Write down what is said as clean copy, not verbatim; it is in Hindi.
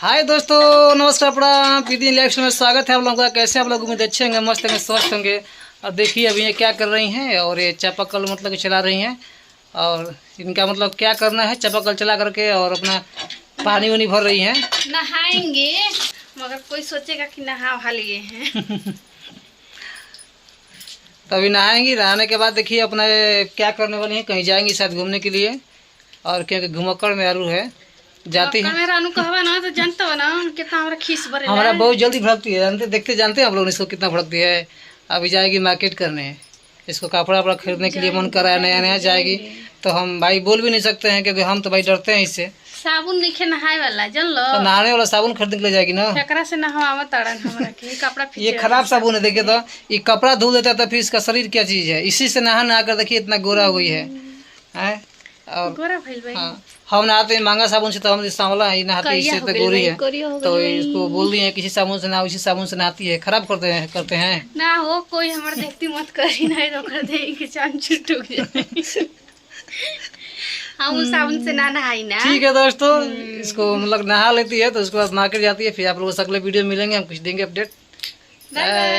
हाय दोस्तों, नमस्कार प्रणाम। पीदी इलेक्शन में स्वागत है आप लोगों का। कैसे आप लोग उम्मीद अच्छे होंगे, मस्त होंगे, स्वस्थ होंगे। और देखिए अभी ये क्या कर रही हैं, और ये चापाकल मतलब चला रही हैं। और इनका मतलब क्या करना है, चापाकल चला करके और अपना पानी वानी भर रही हैं। नहाएंगे मगर कोई सोचेगा कि नहा वहा लिए हैं। तो अभी नहाएंगी, नहाने के बाद देखिए अपना क्या करने वाली हैं, कहीं जाएंगी शायद घूमने के लिए। और क्योंकि घुमक्कड़ में आरू है, जाती है। मेरा अनु कहवा ना तो जानता हो ना कितना हमारा खीस भरे हमारा बहुत जल्दी भड़कती है, जानते देखते जानते हैं आप लोग इसको कितना भड़कती है। अभी जाएगी मार्केट करने, इसको कपड़ा वपड़ा खरीदने के लिए मन कर रहा है, नया नया जाएगी। तो हम भाई बोल भी नहीं सकते हैं क्योंकि हम तो भाई डरते हैं इससे। साबुन नहीं नहाए वाला जान लो, तो नहाने वाला साबुन खरीदने के लिए जाएगी ना। एकरा से नहावा तड़न हमरा के कपड़ा ये खराब साबुन है, देखिए तो ये कपड़ा धो देता था, फिर इसका शरीर क्या चीज है, इसी से नहा नहा कर देखिए इतना गोरा हो गई है। हैं? और गोरा भइल भाई। हाँ, हम नहाते हैं महंगा साबुन से, तो हम सांवला है, नहाते इससे तो गोरी है। तो इसको बोल दिए किसी साबुन से नहा, उसी साबुन से नहाती है। खराब करते हैं ना हो कोई हमार देखती मत करी नहीं तो कर दे कि चांद छुटुक जाए। हम उस साबुन से ना नहाई ना। ठीक है दोस्तों, इसको मतलब नहा लेती है तो उसके बाद मार्केट जाती है। फिर आप लोगों से अगले वीडियो मिलेंगे, हम कुछ देंगे अपडेट। Bye bye.